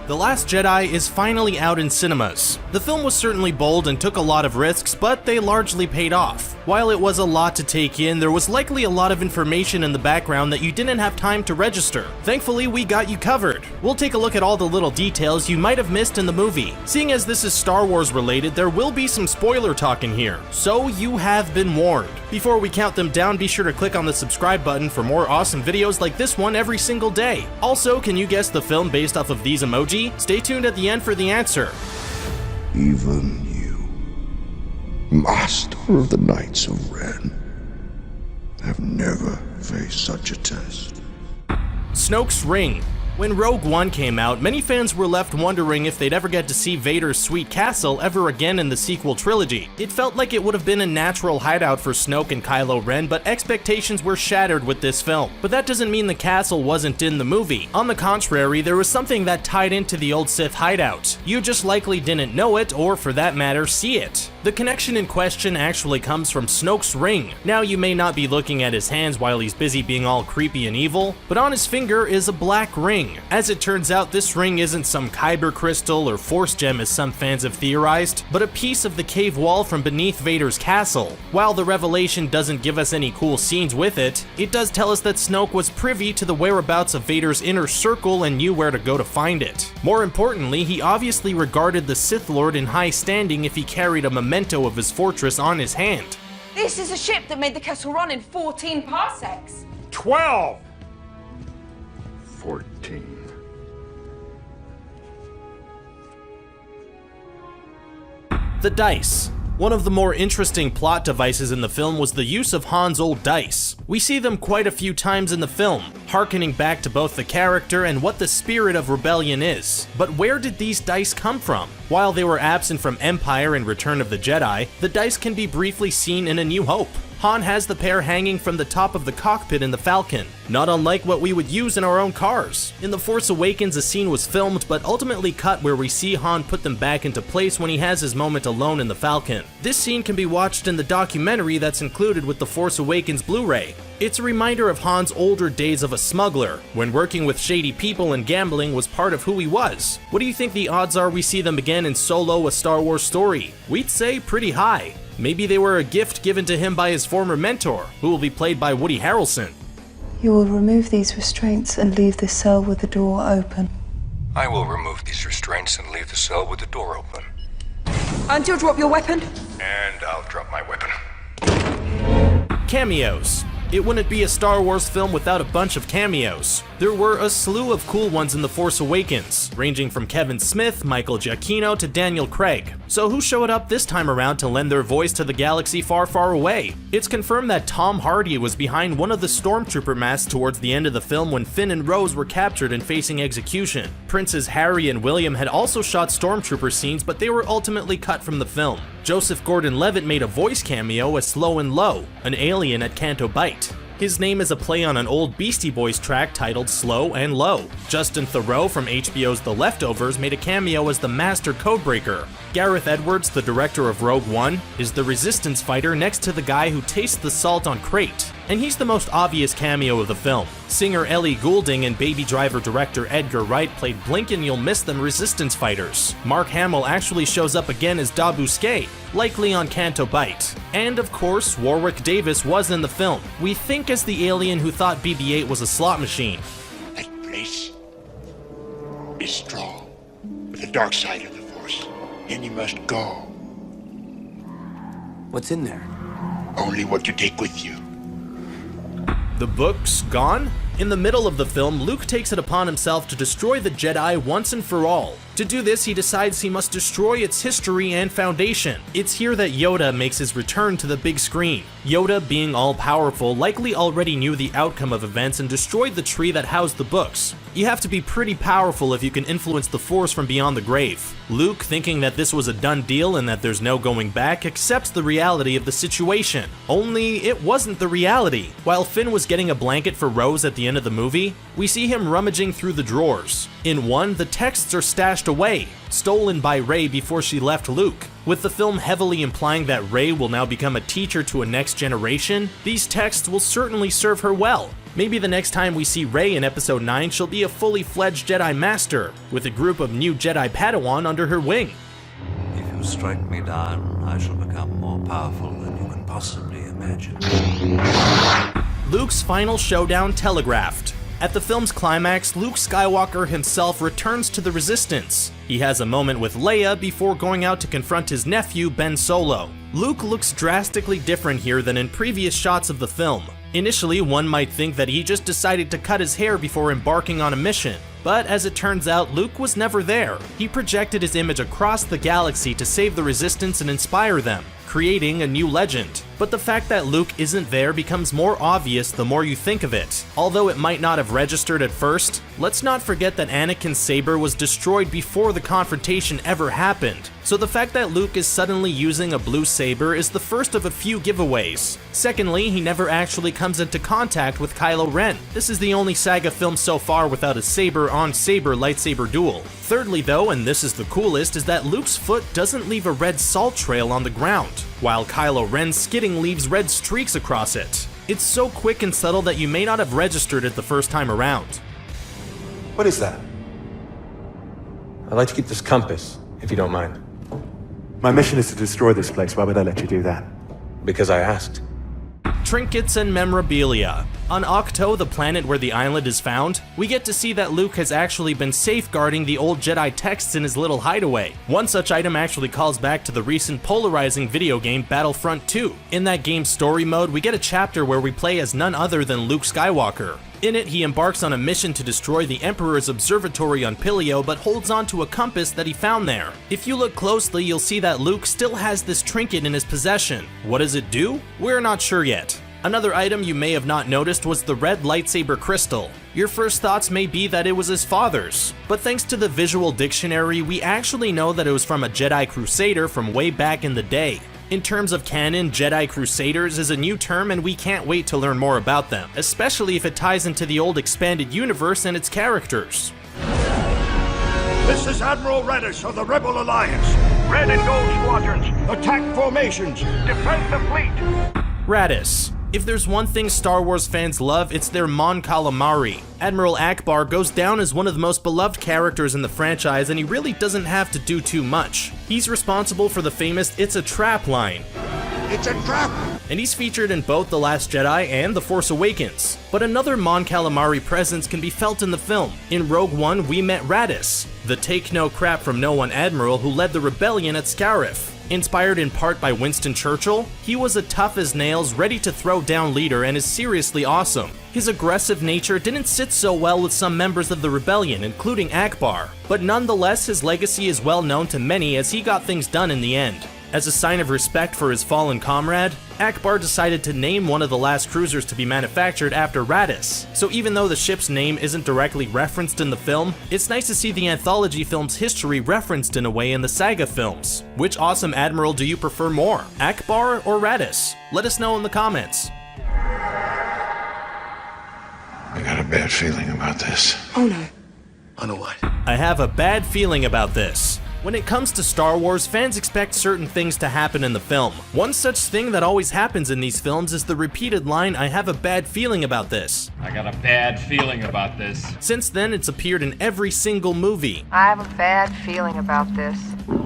The Last Jedi is finally out in cinemas. The film was certainly bold and took a lot of risks, but they largely paid off. While it was a lot to take in, there was likely a lot of information in the background that you didn't have time to register. Thankfully, we got you covered. We'll take a look at all the little details you might have missed in the movie. Seeing as this is Star Wars related, there will be some spoiler talk in here, so you have been warned. Before we count them down, be sure to click on the subscribe button for more awesome videos like this one every single day. Also, can you guess the film based off of these emoji? Stay tuned at the end for the answer. Even you, Master of the Knights of Ren, have never faced such a test. Snoke's Ring. When Rogue One came out, many fans were left wondering if they'd ever get to see Vader's sweet castle ever again in the sequel trilogy. It felt like it would have been a natural hideout for Snoke and Kylo Ren, but expectations were shattered with this film. But that doesn't mean the castle wasn't in the movie. On the contrary, there was something that tied into the old Sith hideout. You just likely didn't know it, or for that matter, see it. The connection in question actually comes from Snoke's ring. Now, you may not be looking at his hands while he's busy being all creepy and evil, but on his finger is a black ring. As it turns out, this ring isn't some kyber crystal or force gem as some fans have theorized, but a piece of the cave wall from beneath Vader's castle. While the revelation doesn't give us any cool scenes with it, it does tell us that Snoke was privy to the whereabouts of Vader's inner circle and knew where to go to find it. More importantly, he obviously regarded the Sith Lord in high standing if he carried a memento of his fortress on his hand. This is a ship that made the Kessel Run in 14 parsecs. 12! 14. The dice. One of the more interesting plot devices in the film was the use of Han's old dice. We see them quite a few times in the film, harkening back to both the character and what the spirit of rebellion is. But where did these dice come from? While they were absent from Empire and Return of the Jedi, the dice can be briefly seen in A New Hope. Han has the pair hanging from the top of the cockpit in the Falcon, not unlike what we would use in our own cars. In The Force Awakens, a scene was filmed but ultimately cut where we see Han put them back into place when he has his moment alone in the Falcon. This scene can be watched in the documentary that's included with The Force Awakens Blu-ray. It's a reminder of Han's older days of a smuggler, when working with shady people and gambling was part of who he was. What do you think the odds are we see them again in Solo: A Star Wars Story? We'd say pretty high. Maybe they were a gift given to him by his former mentor, who will be played by Woody Harrelson. You will remove these restraints and leave this cell with the door open. I will remove these restraints and leave the cell with the door open. And you'll drop your weapon? And I'll drop my weapon. Cameos. It wouldn't be a Star Wars film without a bunch of cameos. There were a slew of cool ones in The Force Awakens, ranging from Kevin Smith, Michael Giacchino, to Daniel Craig. So who showed up this time around to lend their voice to the galaxy far, far away? It's confirmed that Tom Hardy was behind one of the stormtrooper masks towards the end of the film when Finn and Rose were captured and facing execution. Princes Harry and William had also shot stormtrooper scenes, but they were ultimately cut from the film. Joseph Gordon-Levitt made a voice cameo as Slow and Low, an alien at Canto Bight. His name is a play on an old Beastie Boys track titled Slow and Low. Justin Theroux from HBO's The Leftovers made a cameo as the Master Codebreaker. Gareth Edwards, the director of Rogue One, is the Resistance fighter next to the guy who tastes the salt on Crate. And he's the most obvious cameo of the film. Singer Ellie Goulding and Baby Driver director Edgar Wright played Blink and You'll Miss Them Resistance fighters. Mark Hamill actually shows up again as Dabuskay, likely on Canto Bight. And of course, Warwick Davis was in the film. We think as the alien who thought BB-8 was a slot machine. That place is strong with the dark side of the Force, and you must go. What's in there? Only what you take with you. The book's gone? In the middle of the film, Luke takes it upon himself to destroy the Jedi once and for all. To do this, he decides he must destroy its history and foundation. It's here that Yoda makes his return to the big screen. Yoda, being all-powerful, likely already knew the outcome of events and destroyed the tree that housed the books. You have to be pretty powerful if you can influence the Force from beyond the grave. Luke, thinking that this was a done deal and that there's no going back, accepts the reality of the situation. Only, it wasn't the reality. While Finn was getting a blanket for Rose at the end of the movie, we see him rummaging through the drawers. In one, the texts are stashed away, stolen by Rey before she left Luke. With the film heavily implying that Rey will now become a teacher to a next generation, these texts will certainly serve her well. Maybe the next time we see Rey in Episode 9, she'll be a fully fledged Jedi Master, with a group of new Jedi Padawan under her wing. If you strike me down, I shall become more powerful than you can possibly imagine. Luke's final showdown telegraphed. At the film's climax, Luke Skywalker himself returns to the Resistance. He has a moment with Leia before going out to confront his nephew, Ben Solo. Luke looks drastically different here than in previous shots of the film. Initially, one might think that he just decided to cut his hair before embarking on a mission. But as it turns out, Luke was never there. He projected his image across the galaxy to save the Resistance and inspire them, creating a new legend. But the fact that Luke isn't there becomes more obvious the more you think of it. Although it might not have registered at first, let's not forget that Anakin's saber was destroyed before the confrontation ever happened. So the fact that Luke is suddenly using a blue saber is the first of a few giveaways. Secondly, he never actually comes into contact with Kylo Ren. This is the only saga film so far without a saber-on-saber lightsaber duel. Thirdly though, and this is the coolest, is that Luke's foot doesn't leave a red salt trail on the ground, while Kylo Ren's skidding leaves red streaks across it. It's so quick and subtle that you may not have registered it the first time around. What is that? I'd like to keep this compass, if you don't mind. My mission is to destroy this place. Why would I let you do that? Because I asked. Trinkets and memorabilia. On Ahch-To, the planet where the island is found, we get to see that Luke has actually been safeguarding the old Jedi texts in his little hideaway. One such item actually calls back to the recent polarizing video game Battlefront 2. In that game's story mode, we get a chapter where we play as none other than Luke Skywalker. In it, he embarks on a mission to destroy the Emperor's observatory on Pilio, but holds on to a compass that he found there. If you look closely, you'll see that Luke still has this trinket in his possession. What does it do? We're not sure yet. Another item you may have not noticed was the red lightsaber crystal. Your first thoughts may be that it was his father's, but thanks to the visual dictionary, we actually know that it was from a Jedi Crusader from way back in the day. In terms of canon, Jedi Crusaders is a new term and we can't wait to learn more about them, especially if it ties into the old expanded universe and its characters. This is Admiral Radish of the Rebel Alliance. Red and gold squadrons, attack formations, defend the fleet. Radish. If there's one thing Star Wars fans love, it's their Mon Calamari. Admiral Ackbar goes down as one of the most beloved characters in the franchise, and he really doesn't have to do too much. He's responsible for the famous "It's a Trap" line. It's a trap! And he's featured in both The Last Jedi and The Force Awakens. But another Mon Calamari presence can be felt in the film. In Rogue One, we met Radish, the take-no-crap-from-no-one admiral who led the rebellion at Scarif. Inspired in part by Winston Churchill, he was a tough as nails, ready to throw down leader and is seriously awesome. His aggressive nature didn't sit so well with some members of the rebellion, including Ackbar, but nonetheless his legacy is well known to many as he got things done in the end. As a sign of respect for his fallen comrade, Ackbar decided to name one of the last cruisers to be manufactured after Radish. So even though the ship's name isn't directly referenced in the film, it's nice to see the anthology film's history referenced in a way in the saga films. Which awesome admiral do you prefer more, Ackbar or Radish? Let us know in the comments. I got a bad feeling about this. Oh no. I know what. I have a bad feeling about this. When it comes to Star Wars, fans expect certain things to happen in the film. One such thing that always happens in these films is the repeated line, "I have a bad feeling about this." I got a bad feeling about this. Since then, it's appeared in every single movie. I have a bad feeling about this.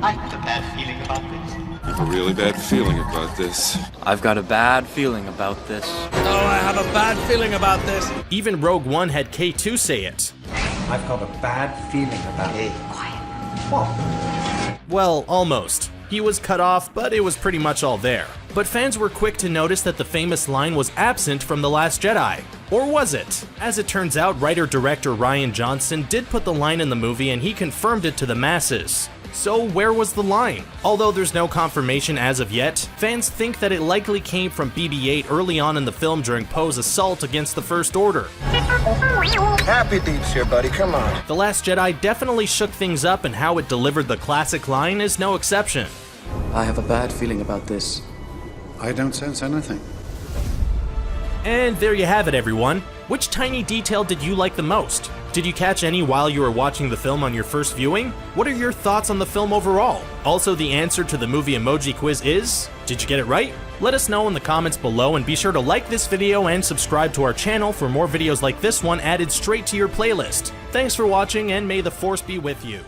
I have a bad feeling about this. I have a really bad feeling about this. I've got a bad feeling about this. Oh, I have a bad feeling about this. Even Rogue One had K2 say it. I've got a bad feeling about it. Quiet. What? Well, almost. He was cut off, but it was pretty much all there. But fans were quick to notice that the famous line was absent from The Last Jedi. Or was it? As it turns out, writer-director Rian Johnson did put the line in the movie and he confirmed it to the masses. So where was the line? Although there's no confirmation as of yet, fans think that it likely came from BB-8 early on in the film during Poe's assault against the First Order. Happy Deeps here, buddy, come on. The Last Jedi definitely shook things up, and how it delivered the classic line is no exception. I have a bad feeling about this. I don't sense anything. And there you have it, everyone. Which tiny detail did you like the most? Did you catch any while you were watching the film on your first viewing? What are your thoughts on the film overall? Also, the answer to the movie emoji quiz is, did you get it right? Let us know in the comments below, and be sure to like this video and subscribe to our channel for more videos like this one added straight to your playlist. Thanks for watching, and may the Force be with you.